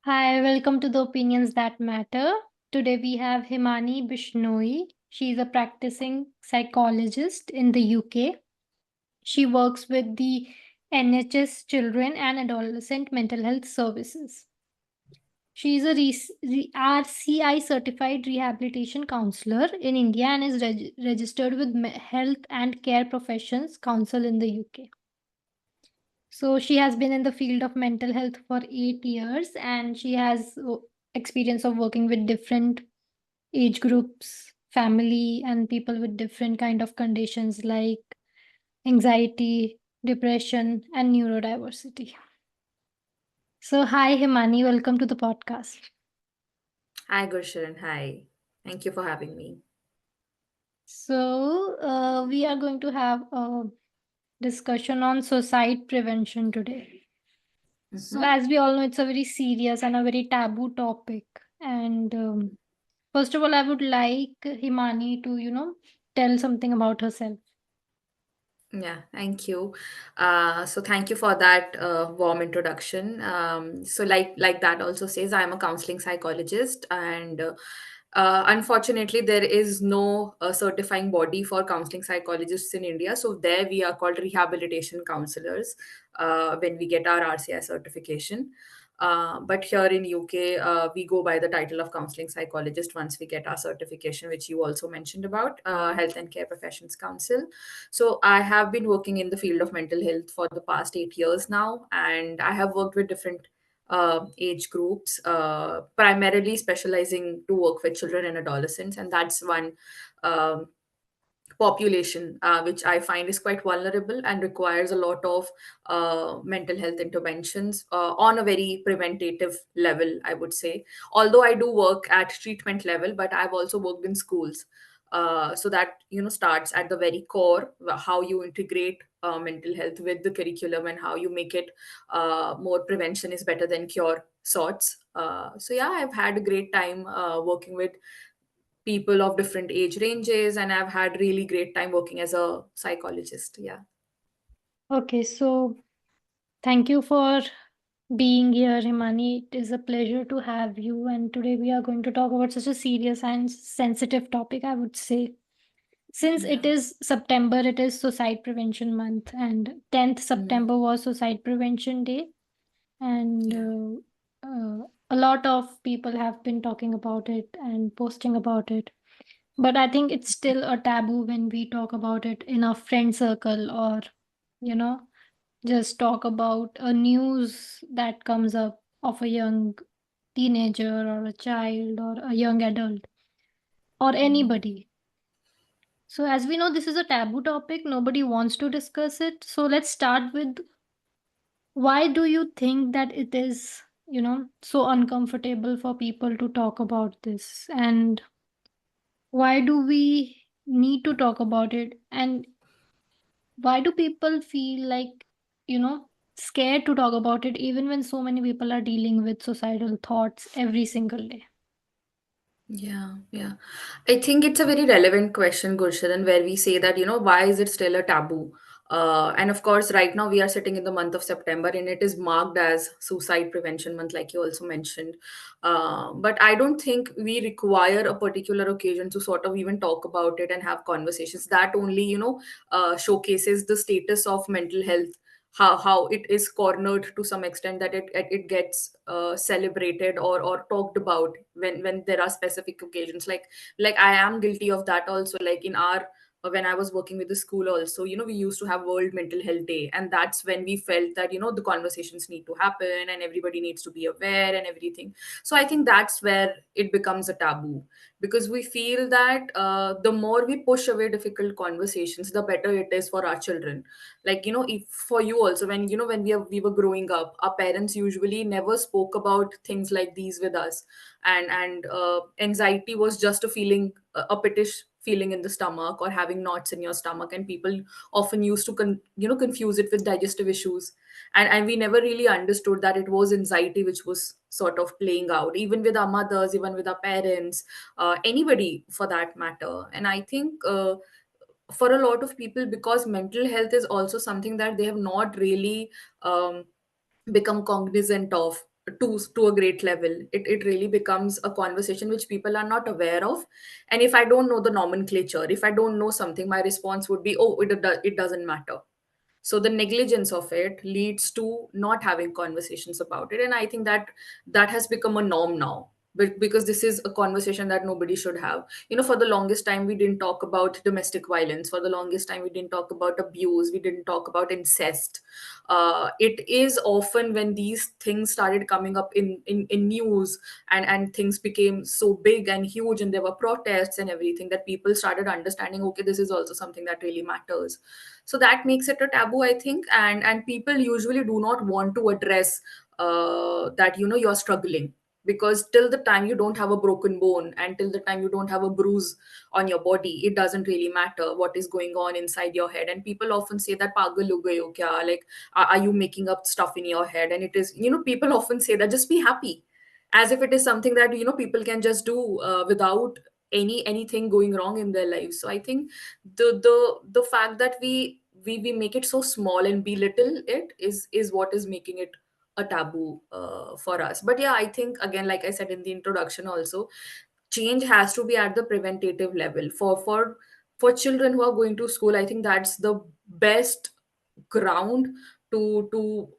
Hi, welcome to the Opinions That Matter. Today we have Himani Bishnoi. She is a practicing psychologist in the UK. She works with the NHS Children and Adolescent Mental Health Services. She is a RCI certified rehabilitation counselor in India and is registered with Health and Care Professions Council in the UK. So she has been in the field of mental health for 8 years and she has experience of working with different age groups, family, and people with different kind of conditions like anxiety, depression, and neurodiversity. So hi Himani, welcome to the podcast. Hi, Gursharan. Hi. Thank you for having me. So we are going to have a discussion on suicide prevention today. So hmm as we all know, it's a very serious and a very taboo topic. And first of all, I would like Himani to, tell something about herself. Yeah, thank you. So thank you for that warm introduction. So like that also says, I'm a counseling psychologist, and unfortunately, there is no certifying body for counseling psychologists in India. So there we are called rehabilitation counselors when we get our RCI certification. But here in UK, we go by the title of counseling psychologist once we get our certification, which you also mentioned about Health and Care Professions Council. So I have been working in the field of mental health for the past 8 years now, and I have worked with different age groups, primarily specializing to work with children and adolescents, and that's one um, population which I find is quite vulnerable and requires a lot of mental health interventions on a very preventative level, I would say. Although I do work at treatment level, but I've also worked in schools. So that starts at the very core, how you integrate mental health with the curriculum and how you make it more prevention is better than cure sorts. So yeah, I've had a great time working with people of different age ranges, and I've had really great time working as a psychologist. Yeah. Okay, so thank you for being here, Himani. It is a pleasure to have you. And today we are going to talk about such a serious and sensitive topic, I would say. Since it Yeah. is September, it is Suicide Prevention Month, and 10th Mm. September was Suicide Prevention Day. And Yeah. a lot of people have been talking about it and posting about it, but I think it's still a taboo when we talk about it in a friend circle, or you know just talk about a news that comes up of a young teenager or a child or a young adult or Mm. anybody. So as we know, this is a taboo topic, nobody wants to discuss it. So let's start with, why do you think that it is, so uncomfortable for people to talk about this? And why do we need to talk about it? And why do people feel like, scared to talk about it, even when so many people are dealing with suicidal thoughts every single day? Yeah, yeah. I think it's a very relevant question, Gursharan, where we say that, why is it still a taboo? And of course, right now we are sitting in the month of September and it is marked as Suicide Prevention Month, like you also mentioned. But I don't think we require a particular occasion to sort of even talk about it and have conversations. That only, showcases the status of mental health, how it is cornered to some extent, that it gets celebrated or talked about when there are specific occasions, like I am guilty of that also. Like in our when I was working with the school also, we used to have World Mental Health Day, and that's when we felt that the conversations need to happen and everybody needs to be aware and everything. So I think that's where it becomes a taboo, because we feel that the more we push away difficult conversations, the better it is for our children. Like, if for you also, when we were growing up, our parents usually never spoke about things like these with us. And anxiety was just a feeling, a pittish feeling in the stomach, or having knots in your stomach, and people often used to confuse it with digestive issues. And we never really understood that it was anxiety which was sort of playing out, even with our mothers, even with our parents, anybody for that matter. And I think for a lot of people, because mental health is also something that they have not really become cognizant of to a great level. It really becomes a conversation which people are not aware of. And if I don't know the nomenclature, if I don't know something, my response would be, oh, it doesn't matter. So the negligence of it leads to not having conversations about it, and I think that that has become a norm now. But because this is a conversation that nobody should have. For the longest time we didn't talk about domestic violence. For the longest time we didn't talk about abuse. We didn't talk about incest. It is often when these things started coming up in news, and things became so big and huge, and there were protests and everything, that people started understanding, okay, this is also something that really matters. So that makes it a taboo, I think. And people usually do not want to address that you're struggling, because till the time you don't have a broken bone, and till the time you don't have a bruise on your body, it doesn't really matter what is going on inside your head. And people often say that pagal ho gaye ho kya, like, are you making up stuff in your head? And it is, people often say that just be happy, as if it is something that people can just do without anything going wrong in their lives. So I think the fact that we make it so small and belittle it is what is making it a taboo for us. But yeah, I think, again, like I said in the introduction also, change has to be at the preventative level. For children who are going to school, I think that's the best ground to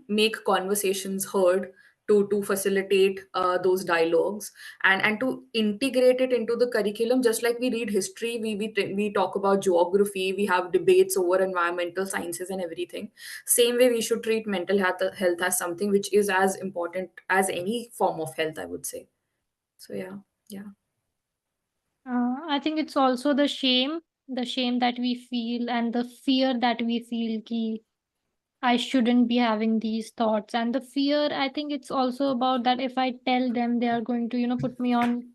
make conversations heard, to facilitate those dialogues, and to integrate it into the curriculum. Just like we read history, we talk about geography, we have debates over environmental sciences and everything. Same way we should treat mental health as something which is as important as any form of health, I would say. So yeah. Yeah. I think it's also the shame that we feel and the fear that we feel ki I shouldn't be having these thoughts. And the fear, I think it's also about that if I tell them, they are going to, put me on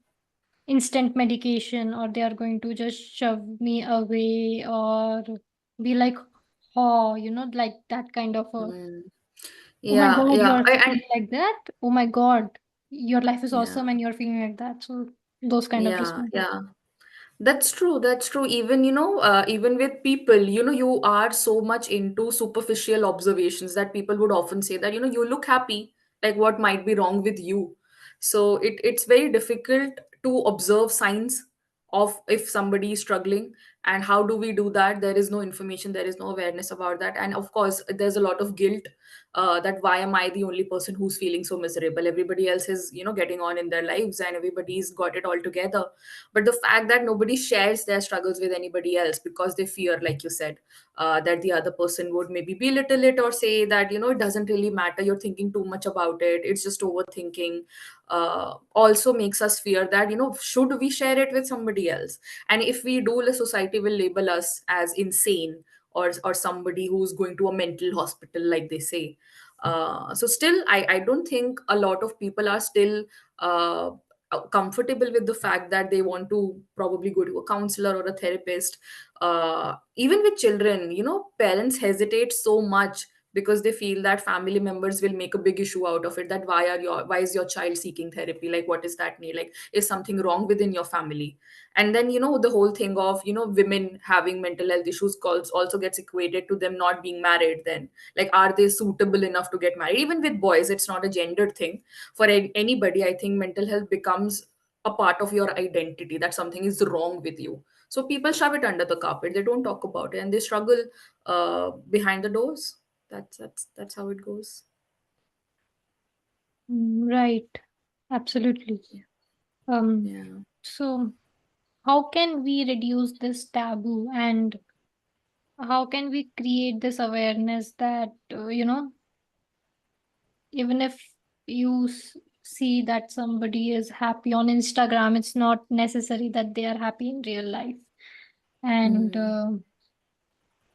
instant medication, or they are going to just shove me away, or be like, oh, like that kind of a, Mm. oh my Yeah, God, yeah. you're And feeling like that. Oh my God, your life is yeah, awesome and you're feeling like that. So those kind of yeah, responses. yeah. That's true. That's true. Even, even with people, you are so much into superficial observations that people would often say that, you look happy, like what might be wrong with you. So it's very difficult to observe signs of if somebody is struggling. And how do we do that? There is no information, there is no awareness about that. And of course, there's a lot of guilt, that why am I the only person who's feeling so miserable? Everybody else is, getting on in their lives, and everybody's got it all together. But the fact that nobody shares their struggles with anybody else, because they fear, like you said, that the other person would maybe belittle it, or say that, it doesn't really matter, you're thinking too much about it, it's just overthinking, also makes us fear that, should we share it with somebody else? And if we do, the society will label us as insane, or somebody who's going to a mental hospital, like they say. So still, I don't think a lot of people are still uh, comfortable with the fact that they want to probably go to a counselor or a therapist. Even with children, parents hesitate so much, because they feel that family members will make a big issue out of it, that why is your child seeking therapy, like what is that mean, like is something wrong within your family? And then, the whole thing of, women having mental health issues calls also gets equated to them not being married. Then, like, are they suitable enough to get married? Even with boys, it's not a gendered thing. For anybody, I think mental health becomes a part of your identity, that something is wrong with you. So people shove it under the carpet, they don't talk about it, and they struggle behind the doors. That's how it goes. Right. Absolutely. Yeah. Um, Yeah. so how can we reduce this taboo, and how can we create this awareness that, even if you see that somebody is happy on Instagram, it's not necessary that they are happy in real life. And Mm.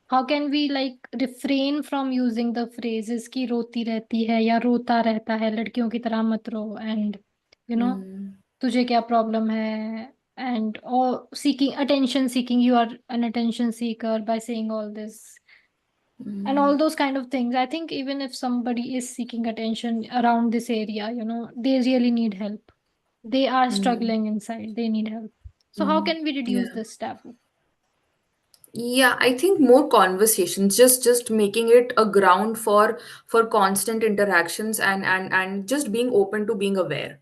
how can we like refrain from using the phrases ki roti rehti hai ya rota rehta hai ladkiyon ki tarah mat ro, and you know Mm. tujhe kya problem hai, and or seeking attention, seeking you are an attention seeker by saying all this and all Mm. those kind of things. I think even if somebody is seeking attention around this area, they really need help. They are Mm. struggling inside, they need help. So how Mm. can we reduce Yeah. this taboo? Yeah, I think more conversations, just making it a ground for constant interactions, and just being open to being aware.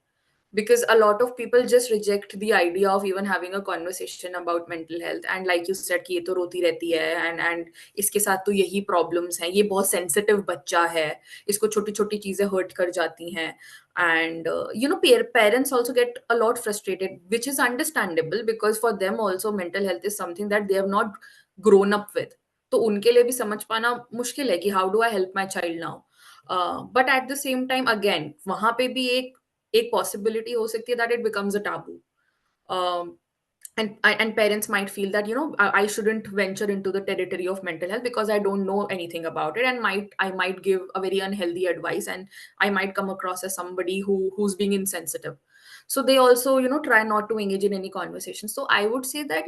Because a lot of people just reject the idea of even having a conversation about mental health, and like you said कि ये तो रोती रहती है, and इसके साथ तो यही प्रॉब्लम्स हैं, ये बहुत सेंसिटिव बच्चा है, इसको छोटी छोटी चीजें हर्ट कर जाती हैं. And parents also get a lot frustrated, which is understandable because for them also mental health is something that they have not grown up with. तो उनके लिए भी समझ पाना मुश्किल है कि how do I help my child now. But at the same time again वहां पे भी एक पॉसिबिलिटी हो सकती है that it becomes a Abu. um, and parents might feel that I shouldn't venture into the territory of mental health because I don't know anything about it, and I might give a very unhealthy advice, and I might come across as somebody who's being insensitive. So they also try not to engage in any conversation. So I would say that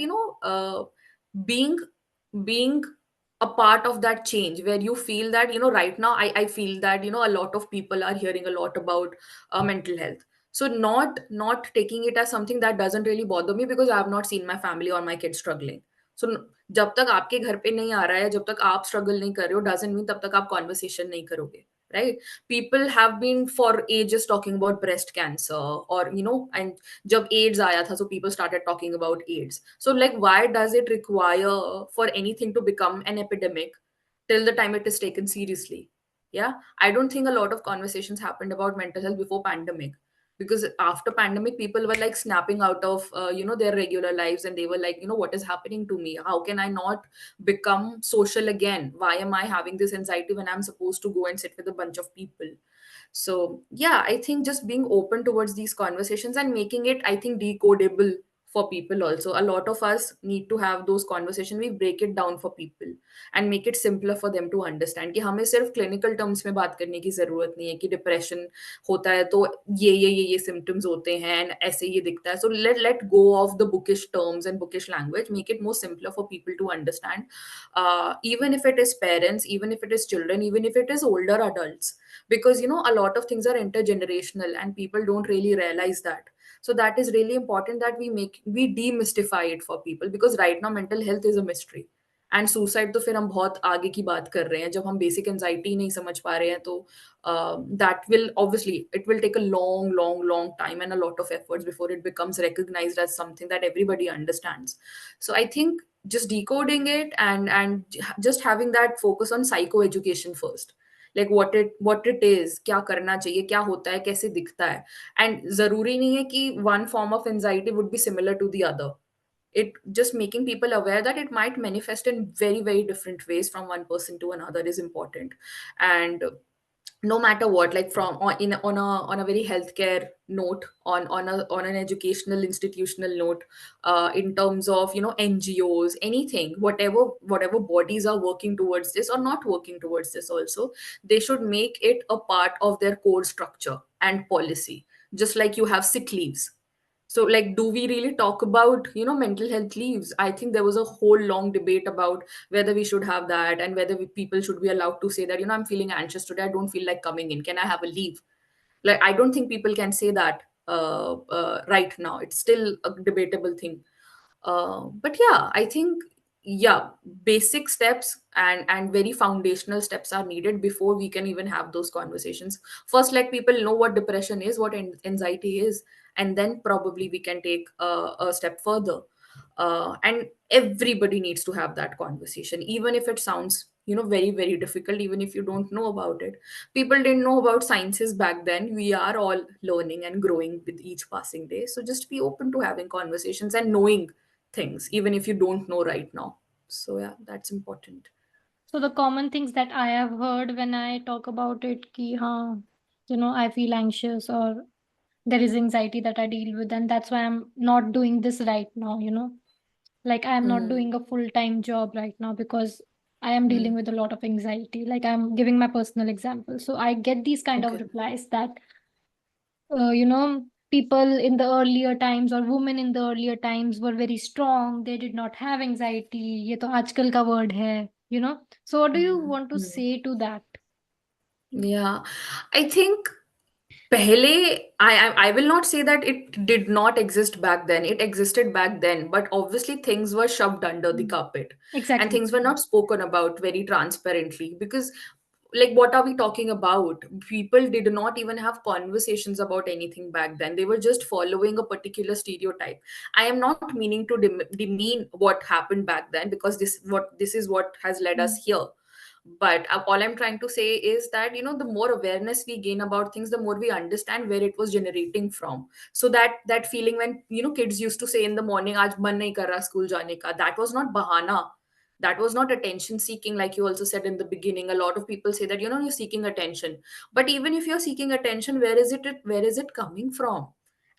being being a part of that change where you feel that right now I feel that a lot of people are hearing a lot about mental health. So not taking it as something that doesn't really bother me because I have not seen my family or my kids struggling. So जब तक आपके घर पे नहीं आ रहा है, जब तक आप स्ट्रगल नहीं कर रहे हो, डजंट मीन तब तक आप कॉन्वर्सेशन नहीं करोगे, right? People have been for ages talking about breast cancer, और एंड जब एड्स आया था, so people started talking about AIDS. So like, why does it require for anything to become an epidemic till the time it is taken seriously? Yeah, I don't think a lot of conversations happened about mental health before pandemic, because after pandemic people were like snapping out of their regular lives, and they were like, what is happening to me? How can I not become social again? Why am I having this anxiety when I'm supposed to go and sit with a bunch of people? So yeah, I think just being open towards these conversations and making it, I think, decodable for people also. A lot of us need to have those conversations. We break it down for people and make it simpler for them to understand कि हमें सिर्फ clinical terms में बात करने की जरूरत नहीं है कि डिप्रेशन होता है तो ये सिम्टम्स होते हैं and ऐसे ये दिखता है. So let go of the bookish terms and bookish language, make it more simpler for people to understand, even if it is parents, even if it is children, even if it is older adults, because a lot of things are intergenerational and people don't really realize that. So that is really important that we demystify it for people, because right now mental health is a mystery. And suicide तो फिर हम बहुत आगे की बात कर रहे हैं, जब हम बेसिक एंजाइटी नहीं समझ पा रहे हैं, तो that will obviously it will take a long long long time and a lot of efforts before it becomes recognized as something that everybody understands. So I think just decoding it and just having that focus on psycho education first, like what it is, क्या करना चाहिए, क्या होता है, कैसे दिखता है. And जरूरी नहीं है कि one form of anxiety would be similar to the other. It just making people aware that it might manifest in very very different ways from one person to another is important. And no matter what, like from on a very healthcare note, on an educational institutional note, in terms of NGOs, anything, whatever bodies are working towards this or not working towards this also, they should make it a part of their core structure and policy. Just like you have sick leaves, so like, do we really talk about mental health leaves? I think there was a whole long debate about whether we should have that, and whether people should be allowed to say that I'm feeling anxious today, I don't feel like coming in, can I have a leave? Like, I don't think people can say that right now. It's still a debatable thing. But yeah, I think, yeah, basic steps and very foundational steps are needed before we can even have those conversations. First, let people know what depression is, what anxiety is, and then probably we can take a step further. And everybody needs to have that conversation, even if it sounds very very difficult, even if you don't know about it. People didn't know about sciences back then. We are all learning and growing with each passing day, so just be open to having conversations and knowing things even if you don't know right now. So yeah, that's important. So the common things that I have heard when I talk about it, ki haan, I feel anxious or there is anxiety that I deal with, and that's why I'm not doing this right now. Like I'm not Hmm. doing a full-time job right now because I am Hmm. dealing with a lot of anxiety. Like I'm giving my personal example. So I get these kind of Okay. replies that, people in the earlier times or women in the earlier times were very strong. They did not have anxiety. ये तो आजकल का word है. So what do you Hmm. want to Hmm. say to that? Yeah, I think Pehle, I will not say that it did not exist back then. It existed back then, but obviously things were shoved under the Mm. carpet, and Exactly. things were not spoken about very transparently, because, like, what are we talking about? People did not even have conversations about anything back then. They were just following a particular stereotype. I am not meaning to demean what happened back then, because this is what has led us Mm. here. But all I'm trying to say is that, the more awareness we gain about things, the more we understand where it was generating from. So that feeling when, kids used to say in the morning, aaj man nahi kar raha school jane ka, that was not bahana. That was not attention seeking, like you also said in the beginning. A lot of people say that, you're seeking attention. But even if you're seeking attention, where is it coming from?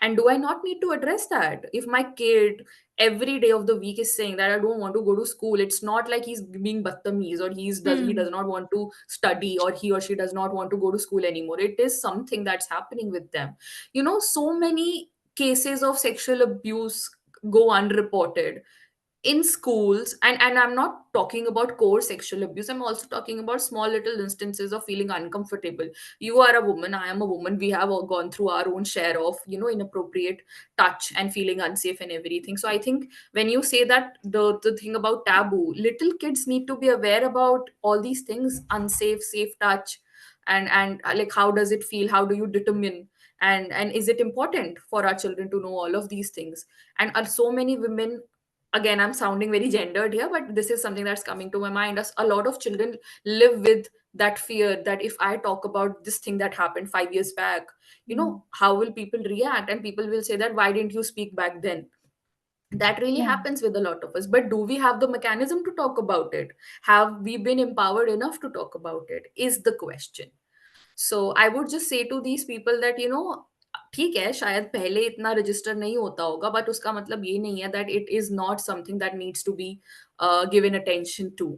And do I not need to address that? If my kid every day of the week is saying that I don't want to go to school, it's not like he's being battameez, or he Mm. does not want to study, or he or she does not want to go to school anymore. It is something that's happening with them. So many cases of sexual abuse go unreported in schools, and I'm not talking about core sexual abuse. I'm also talking about small little instances of feeling uncomfortable. You are a woman, I am a woman, we have all gone through our own share of, inappropriate touch and feeling unsafe and everything. So I think when you say that, the thing about taboo, little kids need to be aware about all these things: unsafe, safe touch, and like, how does it feel, how do you determine, and is it important for our children to know all of these things? And are so many women, again, I'm sounding very gendered here, but this is something that's coming to my mind, as a lot of children live with that fear that if I talk about this thing that happened 5 years back, Mm. how will people react? And people will say that, why didn't you speak back then? That really Yeah. happens with a lot of us. But do we have the mechanism to talk about it? Have we been empowered enough to talk about it, is the question. So I would just say to these people that, ठीक है, शायद पहले इतना register नहीं होता होगा, but उसका मतलब ये नहीं है that it is not something that needs to be given attention to.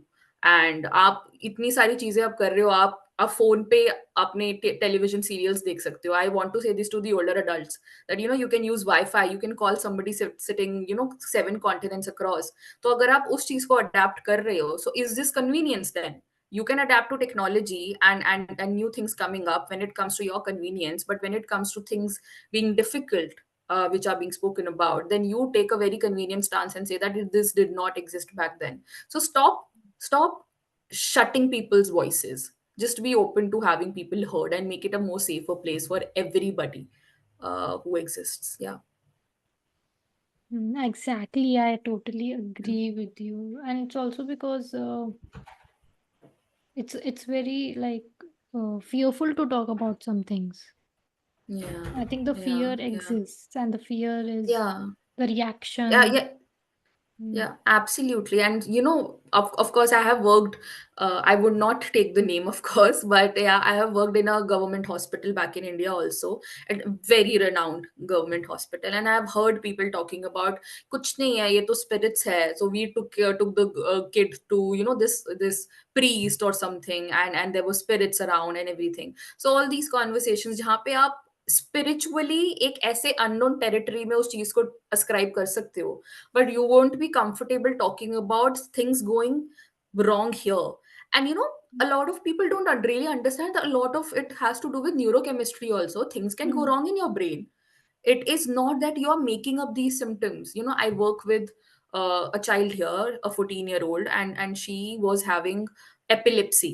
And आप इतनी सारी चीजें आप कर रहे हो, आप फोन पे अपने टेलीविजन सीरियल्स देख सकते हो। I want to say this to the older adult that, you can use WiFi, you can call somebody sitting 7 continents across. तो अगर आप उस चीज को अडेप्ट कर रहे हो, so is this convenience then? You can adapt to technology and new things coming up when it comes to your convenience, but when it comes to things being difficult, which are being spoken about, then you take a very convenient stance and say that this did not exist back then. So stop shutting people's voices. Just be open to having people heard and make it a more safer place for everybody who exists. Yeah. Mm, exactly. I totally agree with you. And it's also because it's very like fearful to talk about some things. Yeah. I think the Yeah. fear Yeah. exists, and the fear is Yeah. the Yeah. reaction. Yeah. Mm. Yeah, absolutely. And of course, I have worked, I would not take the name, of course, but yeah, I have worked in a government hospital back in India also, at a very renowned government hospital. And I've heard people talking about, kuch nahi hai, ye to spirits hai. So we took the kid to, this priest or something, and there were spirits around and everything. So all these conversations, जहाँ पे आप spiritually एक ऐसे unknown territory में उस चीज को ascribe कर सकते हो, but you won't be comfortable talking about things going wrong here. And a lot of people don't really understand that a lot of it has to do with neurochemistry also. Things can go Mm. wrong in your brain. It is not that you're making up these symptoms. I work with a child here, a 14-year-old, and she was having epilepsy,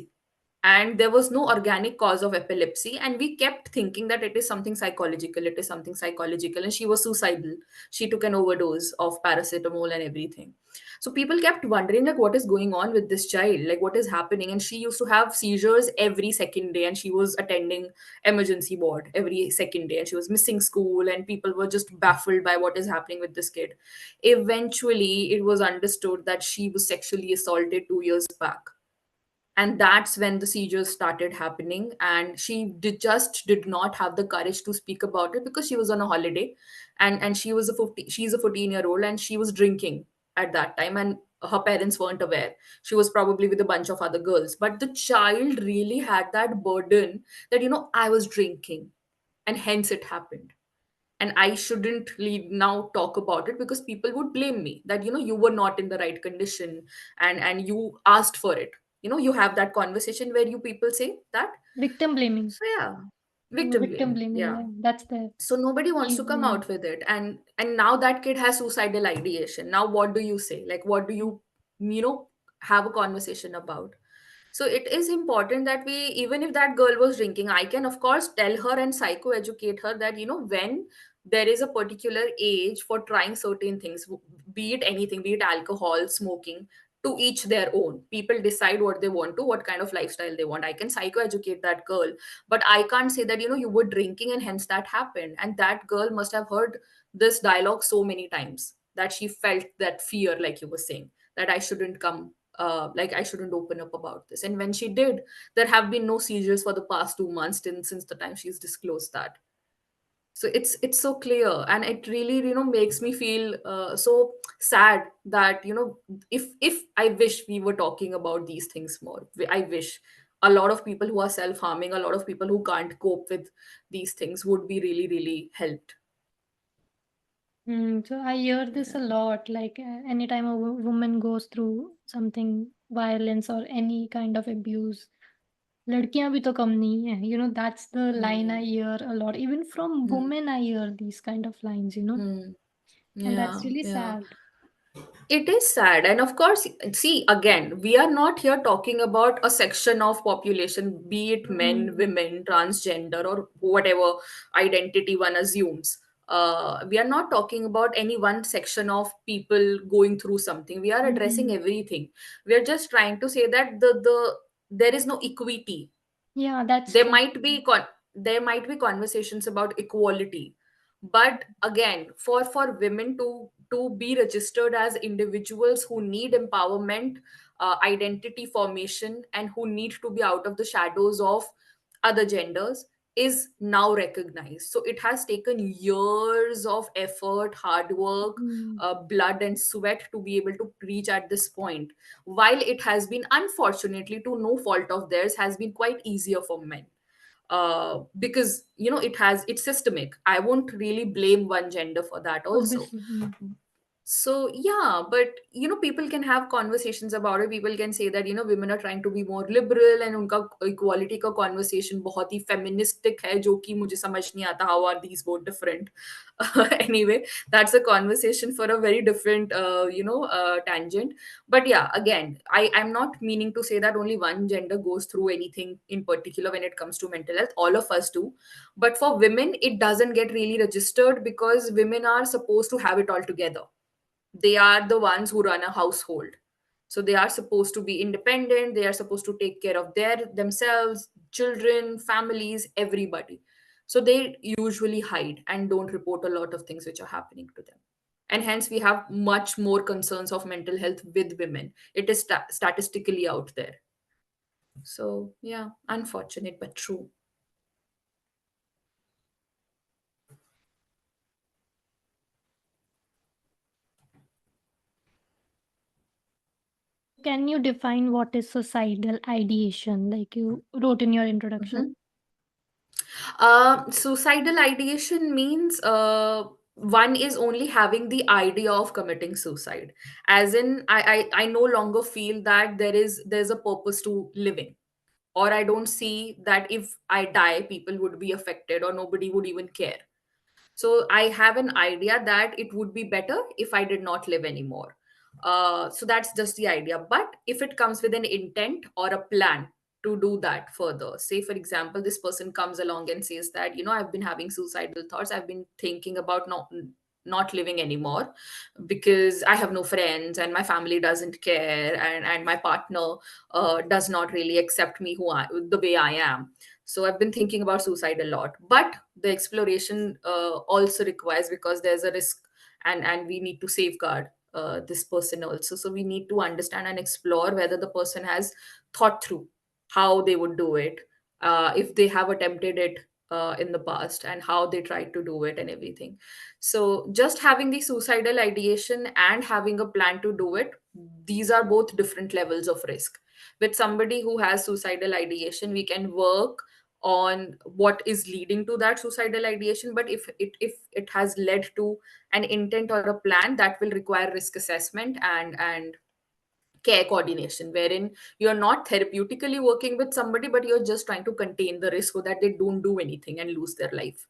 and there was no organic cause of epilepsy, and we kept thinking that it is something psychological, and she was suicidal. She took an overdose of paracetamol and everything. So people kept wondering, like, what is going on with this child, like what is happening. And she used to have seizures every second day, and she was attending emergency ward every second day, and she was missing school, and people were just baffled by what is happening with this kid. Eventually it was understood that she was sexually assaulted 2 years back, and that's when the seizures started happening. And she did not have the courage to speak about it because she was on a holiday, and she's a 14-year-old, and she was drinking at that time, and her parents weren't aware. She was probably with a bunch of other girls, but the child really had that burden that, I was drinking, and hence it happened, and I shouldn't now talk about it because people would blame me that, you were not in the right condition, and you asked for it. You have that conversation where you people say that. Victim blaming. So yeah. Victim Victim blaming, blaming, yeah. yeah, that's the So nobody wants key. to come out with it, and now that kid has suicidal ideation. Now what do you say? Like, what do you know have a conversation about? So it is important that we, even if that girl was drinking, I can of course tell her and psychoeducate her that, when there is a particular age for trying certain things, be it anything, be it alcohol, smoking, to each their own. People decide what they want to, what kind of lifestyle they want. I can psychoeducate that girl, but I can't say that, you were drinking and hence that happened. And that girl must have heard this dialogue so many times that she felt that fear, like you were saying, that I shouldn't come, like I shouldn't open up about this. And when she did, there have been no seizures for the past 2 months since the time she's disclosed that. So it's so clear, and it really, makes me feel so sad that, if I wish we were talking about these things more. I wish a lot of people who are self harming, a lot of people who can't cope with these things would be really really helped. So I hear this Yeah. a lot. Like anytime a woman goes through something, violence or any kind of abuse, लड़कियां भी तो कम नहीं है. That's the line I Hmm. hear a lot. Even from Hmm. women, I hear these kind of lines. Hmm. And Yeah, that's really yeah. sad. It is sad. And of course, see, again, we are not here talking about a section of population, be it men, Mm, women, transgender, or whatever identity one assumes. We are not talking about any one section of people going through something. We are addressing mm. everything. We are just trying to say that there is no equity. Yeah, that's there true. might be con- there might be conversations about equality, but again, for women to be registered as individuals who need empowerment, identity formation, and who need to be out of the shadows of other genders, is now recognized. So it has taken years of effort, hard work, Mm. blood and sweat to be able to reach at this point, while it has been, unfortunately, to no fault of theirs, has been quite easier for men, because it's systemic. I won't really blame one gender for that also. Obviously. So yeah, but people can have conversations about it. People can say that women are trying to be more liberal, and उनका equality का conversation बहुत ही feministic है, जो कि मुझे समझ नहीं आता how are these both different. Anyway, that's a conversation for a very different tangent. But yeah, again, I'm not meaning to say that only one gender goes through anything in particular when it comes to mental health. All of us do, but for women it doesn't get really registered because women are supposed to have it all together. They are the ones who run a household, so they are supposed to be independent. They are supposed to take care of themselves, children, families, everybody. So they usually hide and don't report a lot of things which are happening to them, and hence we have much more concerns of mental health with women. It is statistically out there. So yeah, unfortunate but true. Can you define what is suicidal ideation, like you wrote in your introduction? Mhm. Suicidal ideation means one is only having the idea of committing suicide. As in, I no longer feel that there's a purpose to living, or I don't see that if I die, people would be affected or nobody would even care. So I have an idea that it would be better if I did not live anymore. So that's just the idea. But if it comes with an intent or a plan to do that further, say for example, this person comes along and says that, I've been having suicidal thoughts, I've been thinking about not living anymore because I have no friends and my family doesn't care, and my partner does not really accept me the way I am. So I've been thinking about suicide a lot, but the exploration also requires, because there's a risk, and we need to safeguard this person also. So we need to understand and explore whether the person has thought through how they would do it, if they have attempted it in the past, and how they tried to do it and everything. So just having the suicidal ideation and having a plan to do it, these are both different levels of risk. With somebody who has suicidal ideation, we can work on what is leading to that suicidal ideation, but if it has led to an intent or a plan, that will require risk assessment, and care coordination, wherein you're not therapeutically working with somebody, but you're just trying to contain the risk so that they don't do anything and lose their life.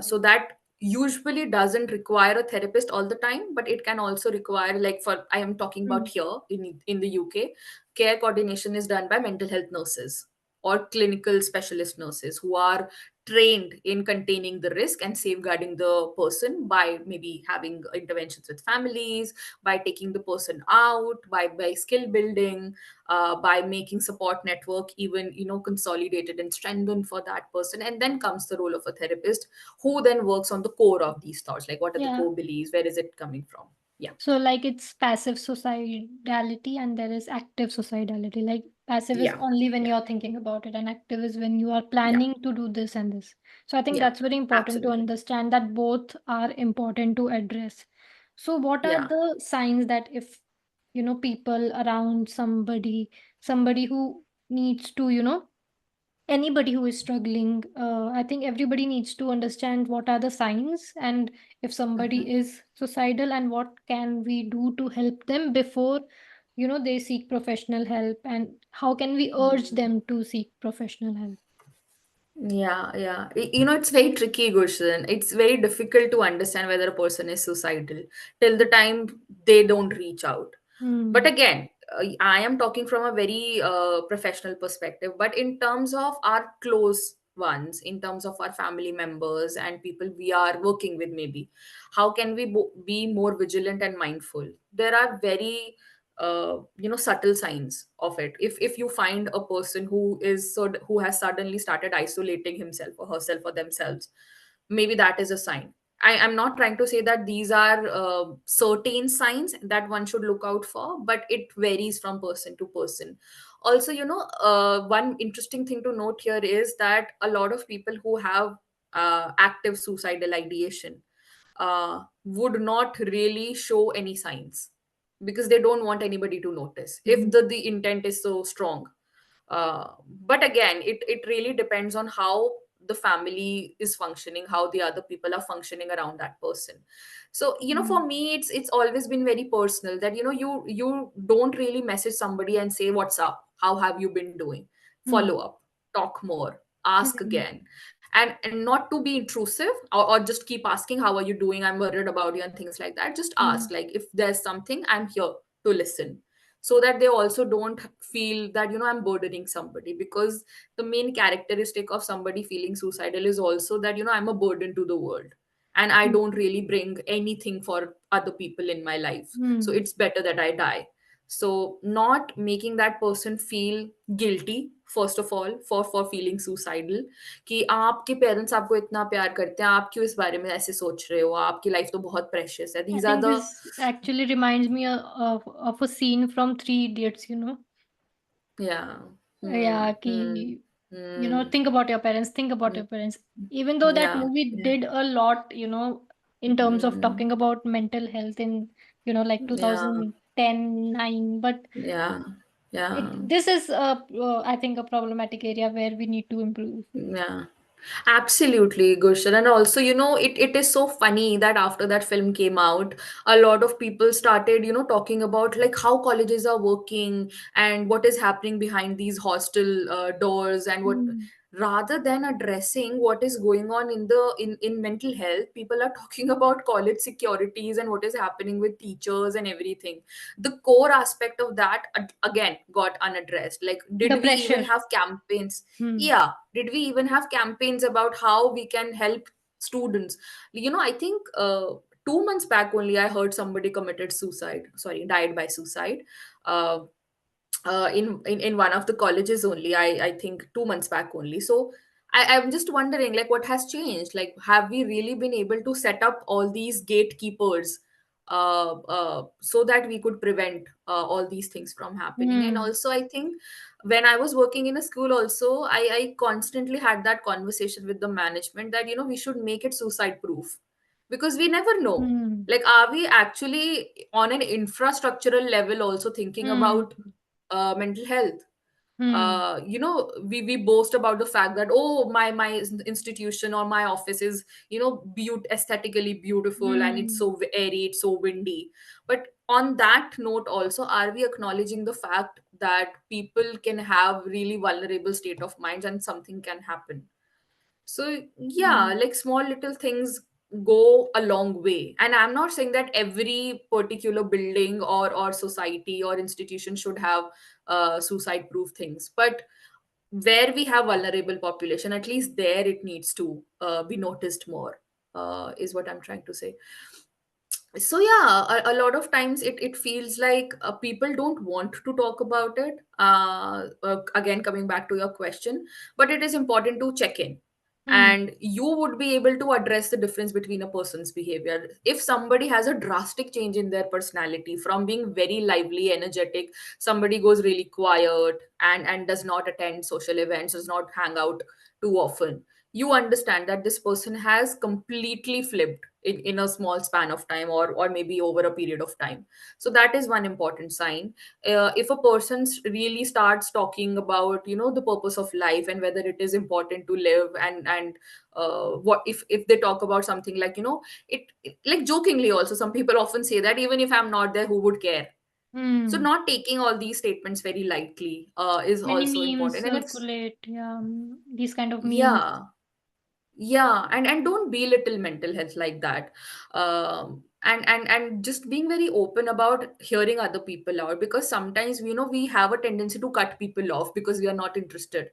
So that usually doesn't require a therapist all the time, but it can also require, like, for I am talking about Mm. here in the UK, care coordination is done by mental health nurses or clinical specialist nurses who are trained in containing the risk and safeguarding the person by maybe having interventions with families, by taking the person out, by skill building, by making support network even, consolidated and strengthened for that person. And then comes the role of a therapist, who then works on the core of these thoughts, like what are the Yeah. core beliefs, where is it coming from. Yeah. So like it's passive suicidality and there is active suicidality. Like passive is Yeah. only when Yeah. you're thinking about it and active is when you are Yeah. planning to do this and this. So I think Yeah. that's very important to Absolutely. understand that both are important to address. So what are Yeah. the signs that if people around somebody who needs to anybody who is struggling, I think everybody needs to understand what are the signs and if somebody Mhm. is suicidal and what can we do to help them before they seek professional help, and how can we urge Mm. them to seek professional help. Yeah, yeah. It's very tricky, Gurshan. It's very difficult to understand whether a person is suicidal till the time they don't reach out. But Hmm. again, I am talking from a very professional perspective. But in terms of our close ones, in terms of our family members and people we are working with, maybe, how can we be more vigilant and mindful? There are very subtle signs of it. If you find a person who has suddenly started isolating himself or herself or themselves, maybe that is a sign. I'm not trying to say that these are certain signs that one should look out for, but it varies from person to person. Also, one interesting thing to note here is that a lot of people who have active suicidal ideation would not really show any signs because they don't want anybody to notice if Mhm. the intent is so strong. But again, it really depends on how the family is functioning, how the other people are functioning around that person. So, for me, it's always been very personal that, you don't really message somebody and say, what's up, how have you been doing? Hmm. Follow up, talk more, ask Hmm. again. And not to be intrusive, or just keep asking, how are you doing, I'm worried about you, and things like that. Just Hmm. ask, like, if there's something, I'm here to listen, so that they also don't feel that, I'm burdening somebody. Because the main characteristic of somebody feeling suicidal is also that, I'm a burden to the world, and I Hmm. don't really bring anything for other people in my life, so Hmm. it's better that I die. So not making that person feel guilty, first of all, for feeling suicidal, कि आपके parents आपको इतना प्यार करते हैं, आप क्यों इस बारे में ऐसे सोच रहे हो, आपकी लाइफ तो बहुत प्रेशियस है. I These are think the. this actually reminds me of a scene from Three Idiots. Yeah. Yeah, Hmm. ki, Hmm. think about your parents, think about Hmm. your parents. Even though that Yeah. movie Yeah. did a lot, in terms of Hmm. talking about mental health in, like Yeah. 2010, 9, but Yeah. Yeah. this is, I think, a problematic area where we need to improve. Yeah. Absolutely, Gurshan. And also, it is so funny that after that film came out, a lot of people started, talking about like how colleges are working and what is happening behind these hostel doors, and what, Hmm. rather than addressing what is going on in mental health, people are talking about college securities and what is happening with teachers and everything. The core aspect of that again got unaddressed. Like, The did we even pressure. have campaigns? Hmm. Yeah, did we even have campaigns about how we can help students? I think 2 months back only I heard somebody committed suicide, sorry, died by suicide, uh, in one of the colleges only. I think 2 months back only. So I'm just wondering, like, what has changed? Like, have we really been able to set up all these gatekeepers so that we could prevent all these things from happening? And Hmm. also, I think when I was working in a school, also, I constantly had that conversation with the management that, we should make it suicide proof, because we never know. Hmm. Like, are we actually on an infrastructural level also thinking Hmm. about mental health? Hmm. We boast about the fact that, oh, my institution or my office is, aesthetically beautiful, and it's Hmm. so airy, it's so windy. But on that note also, are we acknowledging the fact that people can have really vulnerable state of minds and something can happen? So yeah, Mm. like small little things go a long way. And I'm not saying that every particular building or society or institution should have suicide proof things, but where we have vulnerable population, at least there it needs to be noticed more, is what I'm trying to say. So yeah, a lot of times it feels like people don't want to talk about it, again coming back to your question, but it is important to check in, Mm. and you would be able to address the difference between a person's behavior. If somebody has a drastic change in their personality from being very lively, energetic, somebody goes really quiet and does not attend social events, does not hang out too often, you understand that this person has completely flipped in a small span of time, or maybe over a period of time. So that is one important sign. If a person really starts talking about, the purpose of life and whether it is important to live, and what if they talk about something like, like jokingly also, some people often say that even if I'm not there, who would care? So Mm. not taking all these statements very lightly is Many also memes important. And it's, circulate, yeah, these kind of memes. yeah, yeah, and don't belittle mental health like that. And just being very open about hearing other people out, because sometimes, we have a tendency to cut people off because we are not interested.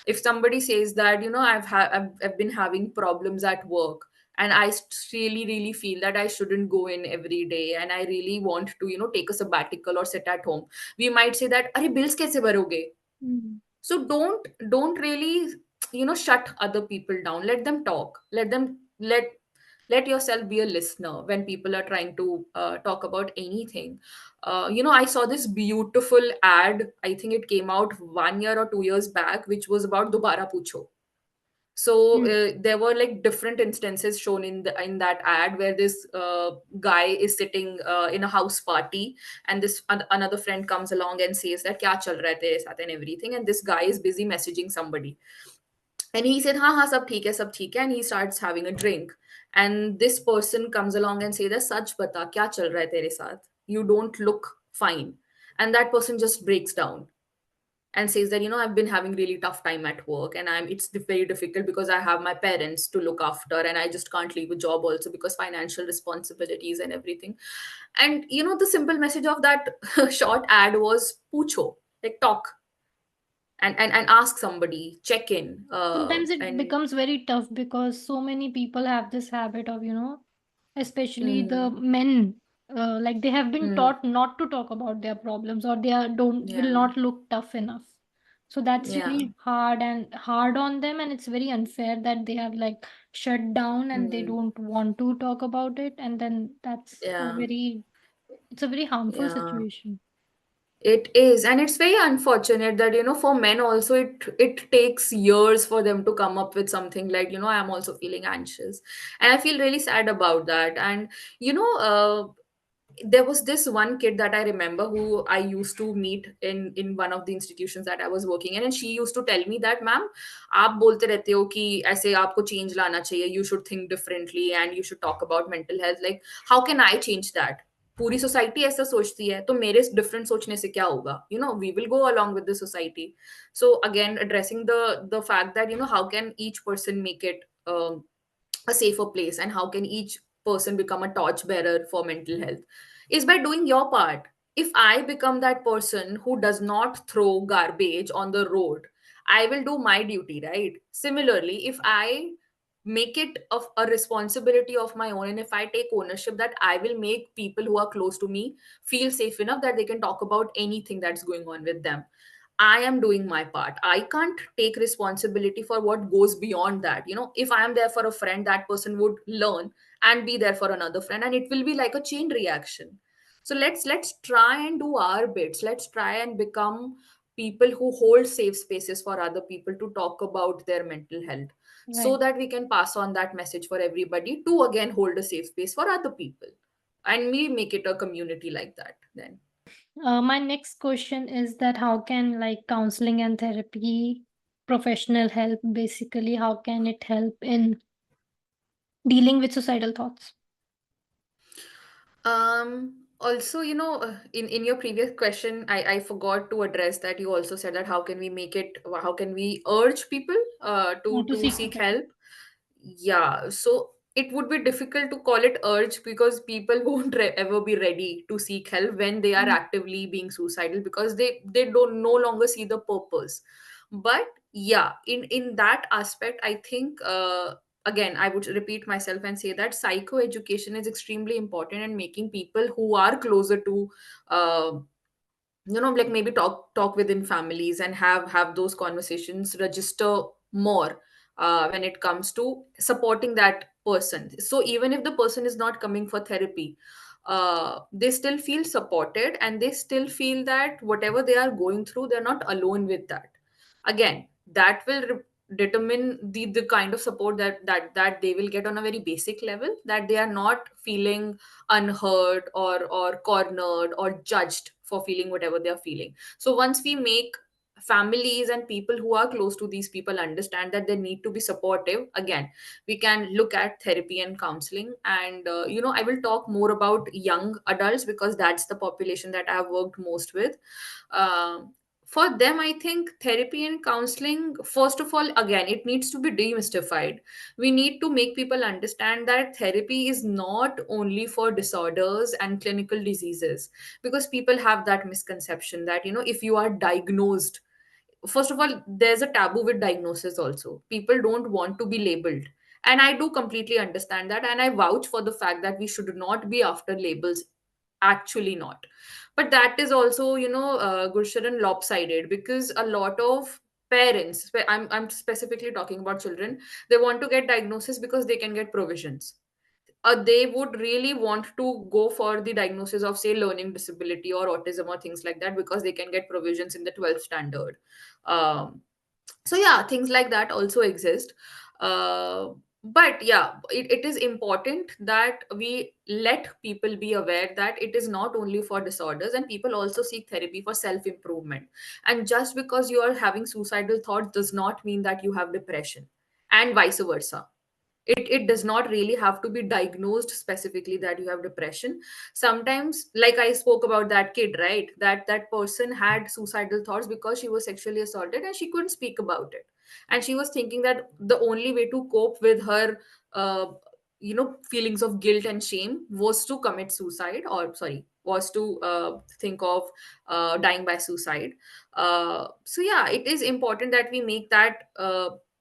If somebody says that, I've been having problems at work, and really really feel that I shouldn't go in every day, and I really want to, take a sabbatical or sit at home, we might say that, "Are bills kaise bharoge?" Mm. So don't really, shut other people down. Let them talk. Let yourself be a listener when people are trying to talk about anything. I saw this beautiful ad. I think it came out 1 year or 2 years back, which was about Dobara Pucho. So Mm. there were like different instances shown in that ad, where this guy is sitting in a house party, and this another friend comes along and says that, "Kya chal raha hai tere sath," and everything, and this guy is busy messaging somebody, and he said, "Ha ha, sab theek hai," and he starts having a drink, and this person comes along and say that, "Sach bata, kya chal raha hai tere sath? You don't look fine," and that person just breaks down and says that, I've been having really tough time at work, and it's very difficult because I have my parents to look after, and I just can't leave a job also because financial responsibilities and everything." And the simple message of that short ad was, "Pucho," like talk, and ask somebody, check in, Sometimes it and becomes very tough because so many people have this habit of, especially the mm, men, like they have been mm, taught not to talk about their problems, or they are don't yeah, will not look tough enough. So that's yeah, really hard on them, and it's very unfair that they are like shut down and they mm, don't want to talk about it, and then yeah, it's a very harmful yeah. situation. It is, and it's very unfortunate that, for men also, it takes years for them to come up with something like, "I am also feeling anxious," and I feel really sad about that. And you know, there was this one kid that I remember, who I used to meet in one of the institutions that I was working in, and she used to tell me that, "Ma'am, आप बोलते रहते हो कि ऐसे आपको change लाना चाहिए, you should think differently and you should talk about mental health. Like, how can I change that? पूरी सोसाइटी ऐसा सोचती है, तो मेरे डिफरेंट सोचने से क्या होगा? We will go along with the society." So again, addressing the fact that, how can each person make it a safer place, and how can each person become a torch bearer for mental health, is by doing your part. If I become that person who does not throw garbage on the road, I will do my duty, right? Similarly, if I make it of a responsibility of my own, and if I take ownership that I will make people who are close to me feel safe enough that they can talk about anything that's going on with them, I am doing my part. I can't take responsibility for what goes beyond that. If I am there for a friend, that person would learn and be there for another friend, and it will be like a chain reaction. So let's try and do our bits. Let's try and become people who hold safe spaces for other people to talk about their mental health, so Right. that we can pass on that message for everybody to again hold a safe space for other people, and we make it a community like that then. My next question is that how can like counseling and therapy, professional help, basically, how can it help in dealing with suicidal thoughts? Um, Also, in your previous question, I forgot to address that. You also said that how can we urge people To to seek seek help. help? Yeah, so it would be difficult to call it urge because people won't ever be ready to seek help when they are Mm. actively being suicidal, because they don't no longer see the purpose. But yeah, in that aspect, I think again, I would repeat myself and say that psychoeducation is extremely important, and making people who are closer to uh, like maybe talk within families and have those conversations register more when it comes to supporting that person. So even if the person is not coming for therapy, they still feel supported, and they still feel that whatever they are going through, they're not alone with that. Again, that will determine the kind of support that they will get on a very basic level, that they are not feeling unheard or cornered or judged for feeling whatever they are feeling. So once we make families and people who are close to these people understand that they need to be supportive, again, we can look at therapy and counseling. And I will talk more about young adults because that's the population that I have worked most with. For them, I think therapy and counseling, first of all, again, it needs to be demystified. We need to make people understand that therapy is not only for disorders and clinical diseases, because people have that misconception that if you are diagnosed, first of all, there's a taboo with diagnosis also. People don't want to be labeled, and I do completely understand that, and I vouch for the fact that we should not be after labels. Actually not. But that is also, Gursharan, lopsided, because a lot of parents, I'm specifically talking about children, they want to get diagnosis because they can get provisions. They would really want to go for the diagnosis of, say, learning disability or autism or things like that, because they can get provisions in the 12th standard. um, so yeah, things like that also exist. But yeah, it is important that we let people be aware that it is not only for disorders, and people also seek therapy for self improvement. And just because you are having suicidal thoughts does not mean that you have depression, and vice versa. It does not really have to be diagnosed specifically that you have depression. Sometimes, like I spoke about that kid, right, that person had suicidal thoughts because she was sexually assaulted and she couldn't speak about it, and she was thinking that the only way to cope with her uh, feelings of guilt and shame was to commit suicide, or sorry, was to think of dying by suicide. So yeah, it is important that we make that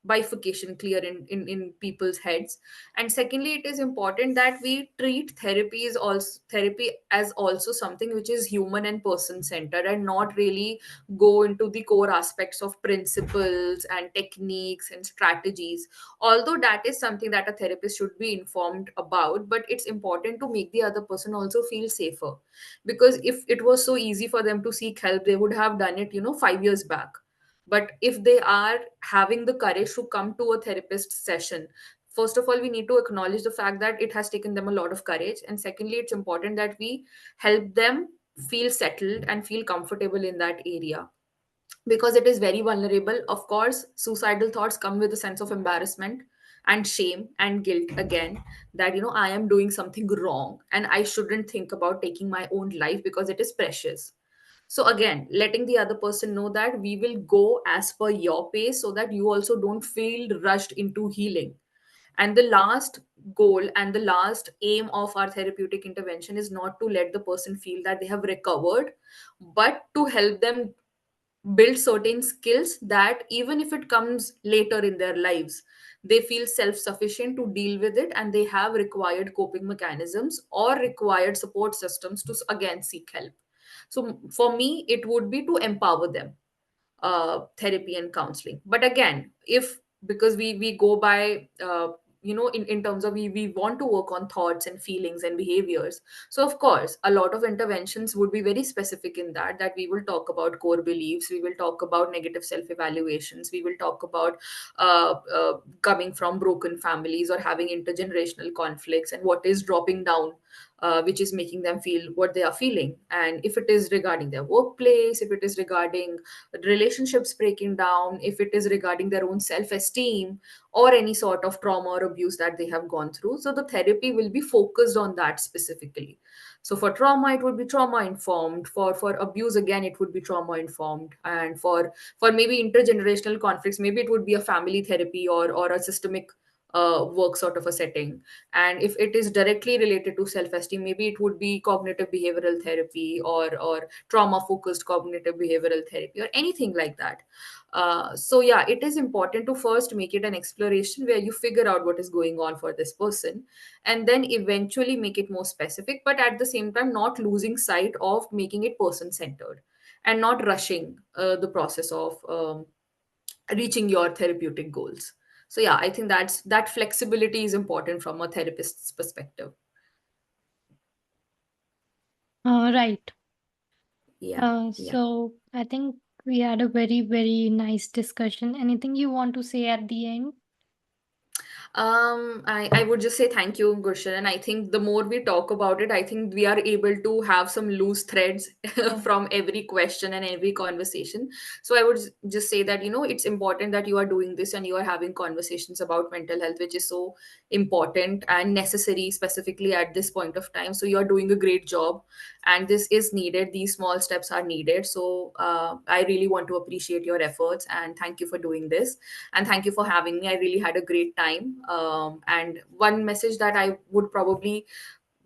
bifurcation clear in people's heads. And secondly, it is important that we treat therapy as also something which is human and person centered, and not really go into the core aspects of principles and techniques and strategies. Although that is something that a therapist should be informed about, but it's important to make the other person also feel safer, because if it was so easy for them to seek help, they would have done it 5 years back. But if they are having the courage to come to a therapist session, first of all, we need to acknowledge the fact that it has taken them a lot of courage, and secondly, it's important that we help them feel settled and feel comfortable in that area, because it is very vulnerable. Of course, suicidal thoughts come with a sense of embarrassment and shame and guilt again, that I am doing something wrong and I shouldn't think about taking my own life because it is precious. So again, letting the other person know that we will go as per your pace, so that you also don't feel rushed into healing. And the last goal and the last aim of our therapeutic intervention is not to let the person feel that they have recovered, but to help them build certain skills that even if it comes later in their lives, they feel self sufficient to deal with it, and they have required coping mechanisms or required support systems to again seek help. So for me, it would be to empower them, therapy and counseling. But again, if because we go by in terms of we want to work on thoughts and feelings and behaviors, so of course a lot of interventions would be very specific in that we will talk about core beliefs, we will talk about negative self evaluations, we will talk about coming from broken families or having intergenerational conflicts, and what is dropping down which is making them feel what they are feeling. And if it is regarding their workplace, if it is regarding relationships breaking down, if it is regarding their own self esteem, or any sort of trauma or abuse that they have gone through. So the therapy will be focused on that specifically. So for trauma, it would be trauma informed. For abuse, again, it would be trauma informed. And for maybe intergenerational conflicts, maybe it would be a family therapy or a systemic work sort of a setting. And if it is directly related to self-esteem, maybe it would be cognitive behavioral therapy or trauma focused cognitive behavioral therapy or anything like that. So yeah, it is important to first make it an exploration where you figure out what is going on for this person, and then eventually make it more specific, but at the same time not losing sight of making it person centered and not rushing the process of reaching your therapeutic goals. So yeah, I think that flexibility is important from a therapist's perspective. Right. Yeah, yeah. So I think we had a very, very nice discussion. Anything you want to say at the end? I would just say thank you, Gurshan. And I think the more we talk about it, I think we are able to have some loose threads Yeah. from every question and every conversation. So I would just say that, it's important that you are doing this and you are having conversations about mental health, which is so important and necessary, specifically at this point of time. So you're doing a great job, and this is needed. These small steps are needed. So I really want to appreciate your efforts and thank you for doing this, and thank you for having me. I really had a great time. And one message that I would probably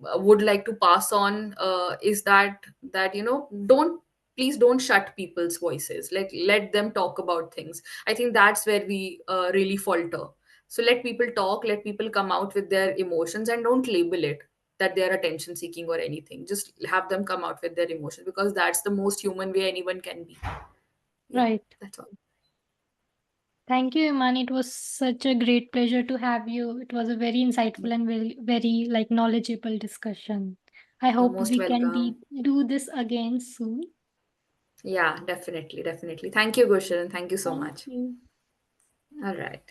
would like to pass on is that don't, please don't shut people's voices. Like, let them talk about things. I think that's where we really falter. So let people talk, let people come out with their emotions, and don't label it that they are attention seeking or anything. Just have them come out with their emotions, because that's the most human way anyone can be. Yeah, Right. that's all. Thank you, Iman. It was such a great pleasure to have you. It was a very insightful and very, very like knowledgeable discussion. I You're hope most we can welcome. do this again soon. Yeah, definitely, definitely. Thank you, Gulshan. Thank you so Thank much. you. All right.